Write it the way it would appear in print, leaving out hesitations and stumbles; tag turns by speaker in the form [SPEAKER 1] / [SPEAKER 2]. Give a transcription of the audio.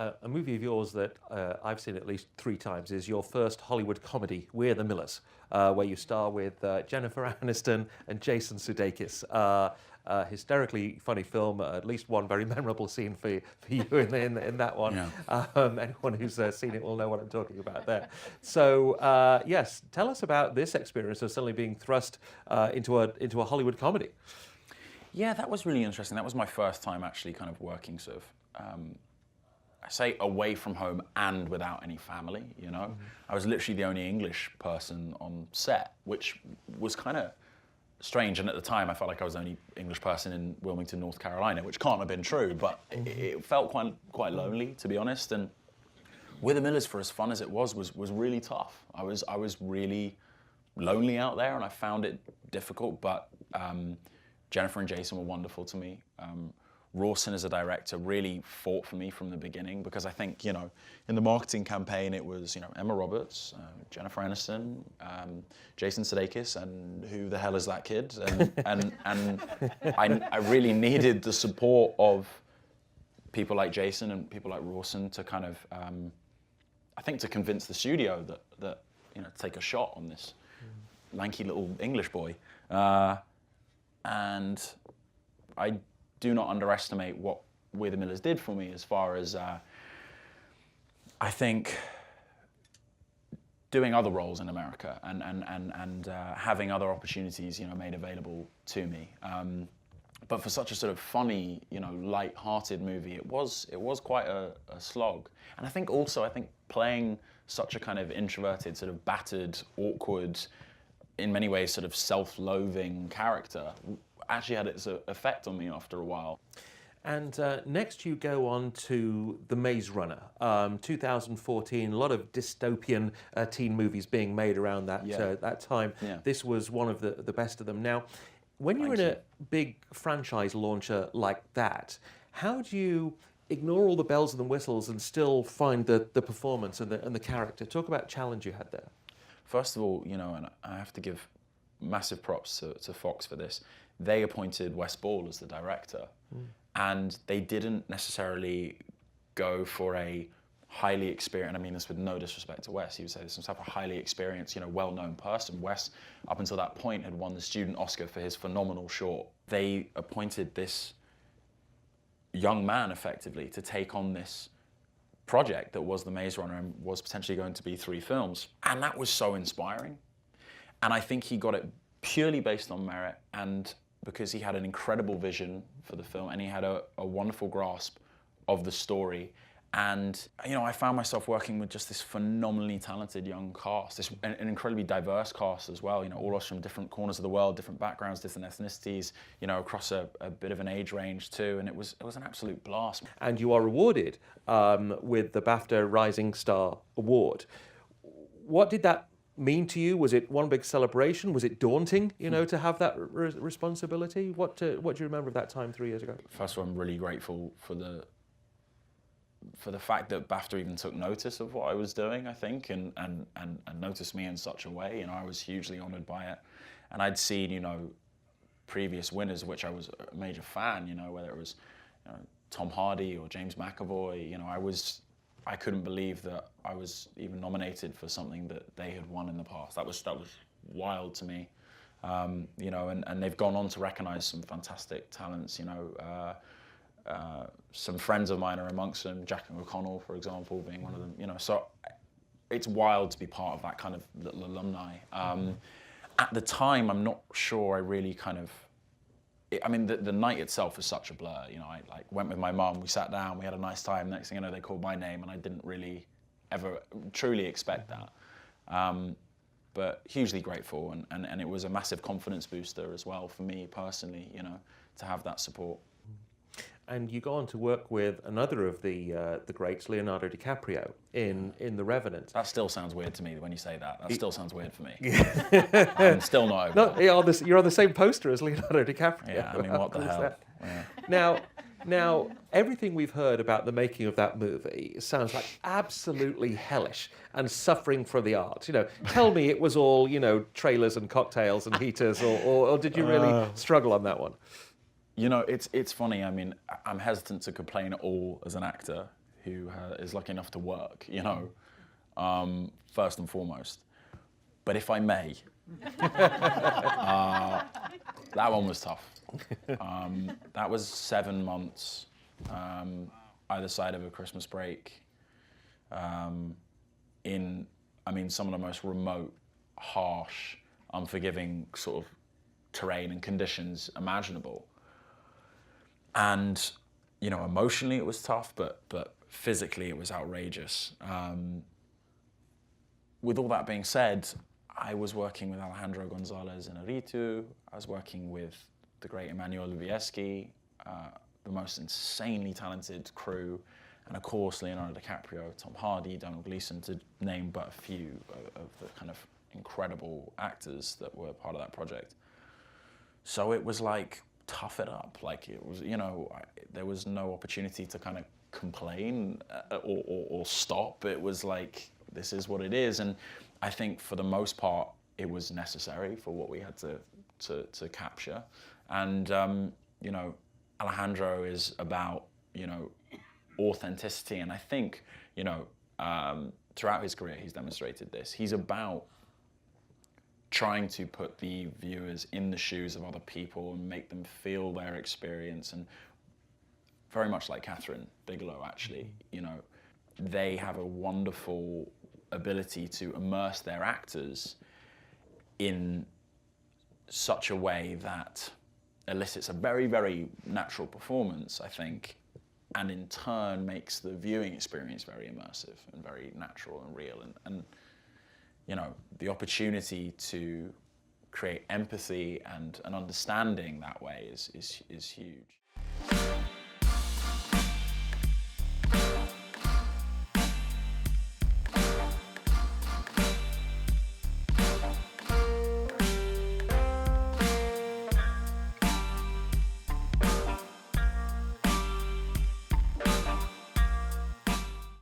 [SPEAKER 1] a movie of yours that I've seen at least 3 times is your first Hollywood comedy, We're the Millers, where you star with Jennifer Aniston and Jason Sudeikis. Hysterically funny film, at least one very memorable scene for you in that one.
[SPEAKER 2] Yeah.
[SPEAKER 1] Anyone who's seen it will know what I'm talking about there. So yes, tell us about this experience of suddenly being thrust into a Hollywood comedy.
[SPEAKER 2] Yeah, that was really interesting. That was my first time actually kind of working sort of, I say away from home and without any family, you know? I was literally the only English person on set, which was kind of strange. And at the time, I felt like I was the only English person in Wilmington, North Carolina, which can't have been true, but it felt quite lonely, to be honest. And With the Millers, for as fun as it was really tough. I was really lonely out there, and I found it difficult, but Jennifer and Jason were wonderful to me. Rawson as a director really fought for me from the beginning, because I think, you know, in the marketing campaign it was, you know, Emma Roberts, Jennifer Aniston, Jason Sudeikis, and who the hell is that kid? And I really needed the support of people like Jason and people like Rawson to kind of, I think, to convince the studio that you know, to take a shot on this lanky little English boy. And I do not underestimate what We're the Millers did for me, as far as I think doing other roles in America and having other opportunities, you know, made available to me. But for such a sort of funny, you know, light-hearted movie, it was quite a slog. And I think playing such a kind of introverted, sort of battered, awkward, in many ways sort of self-loathing character actually had its effect on me after a while.
[SPEAKER 1] And next you go on to The Maze Runner, 2014, a lot of dystopian teen movies being made around that time.
[SPEAKER 2] Yeah.
[SPEAKER 1] This was one of the best of them. Now, when you're in a big franchise launcher like that, how do you ignore all the bells and the whistles and still find the performance and the character? Talk about challenge you had there.
[SPEAKER 2] First of all, you know, and I have to give massive props to Fox for this. They appointed Wes Ball as the director, and they didn't necessarily go for a highly experienced, and I mean this with no disrespect to Wes, he would say this himself, a highly experienced, you know, well-known person. Wes, up until that point, had won the Student Oscar for his phenomenal short. They appointed this young man, effectively, to take on this project that was The Maze Runner and was potentially going to be 3 films. And that was so inspiring. And I think he got it purely based on merit, and because he had an incredible vision for the film, and he had a wonderful grasp of the story. And, you know, I found myself working with just this phenomenally talented young cast, an incredibly diverse cast as well, you know, all of us from different corners of the world, different backgrounds, different ethnicities, you know, across a bit of an age range too, and it was an absolute blast.
[SPEAKER 1] And you are awarded with the BAFTA Rising Star Award. What did that mean to you? Was it one big celebration? Was it daunting, you know, to have that responsibility? What do you remember of that time 3 years ago?
[SPEAKER 2] First of all, I'm really grateful for the fact that BAFTA even took notice of what I was doing, I think, and noticed me in such a way. You know, I was hugely honoured by it. And I'd seen, you know, previous winners, of which I was a major fan, you know, whether it was, you know, Tom Hardy or James McAvoy, you know, I couldn't believe that I was even nominated for something that they had won in the past. That was wild to me. You know, and they've gone on to recognise some fantastic talents, you know, some friends of mine are amongst them, Jack O'Connell, for example, being one of them, you know, so it's wild to be part of that kind of little alumni. At the time, I'm not sure I really kind of, I mean, the night itself was such a blur, you know, I went with my mum, we sat down, we had a nice time, next thing I know, they called my name, and I didn't really ever truly expect that. But hugely grateful, and it was a massive confidence booster as well for me personally, you know, to have that support.
[SPEAKER 1] And you go on to work with another of the greats, Leonardo DiCaprio, in The Revenant.
[SPEAKER 2] That still sounds weird to me when you say that. That still sounds weird for me. I'm still not over that.
[SPEAKER 1] You're on the same poster as Leonardo DiCaprio.
[SPEAKER 2] Yeah, I mean, what the hell?
[SPEAKER 1] Yeah. Now, everything we've heard about the making of that movie sounds like absolutely hellish and suffering for the art. You know, tell me it was all, you know, trailers and cocktails and heaters, or did you really struggle on that one?
[SPEAKER 2] You know, it's funny. I mean, I'm hesitant to complain at all as an actor who is lucky enough to work, you know, first and foremost. But if I may, that one was tough. That was 7 months, either side of a Christmas break, in, I mean, some of the most remote, harsh, unforgiving sort of terrain and conditions imaginable. And, you know, emotionally it was tough, but physically it was outrageous. With all that being said, I was working with Alejandro Gonzalez Inarritu. I was working with the great Emmanuel Lubieski, the most insanely talented crew, and of course Leonardo DiCaprio, Tom Hardy, Donald Gleason, to name but a few of the kind of incredible actors that were part of that project. So it was like, tough it up. Like, it was, you know, there was no opportunity to kind of complain or stop. It was like, this is what it is. And I think for the most part, it was necessary for what we had to capture. And, you know, Alejandro is about, you know, authenticity. And I think, you know, throughout his career, he's demonstrated this. He's about trying to put the viewers in the shoes of other people and make them feel their experience. And very much like Catherine Bigelow, actually, you know, they have a wonderful ability to immerse their actors in such a way that elicits a very, very natural performance, I think, and in turn makes the viewing experience very immersive and very natural and real. And you know, the opportunity to create empathy and an understanding that way is huge.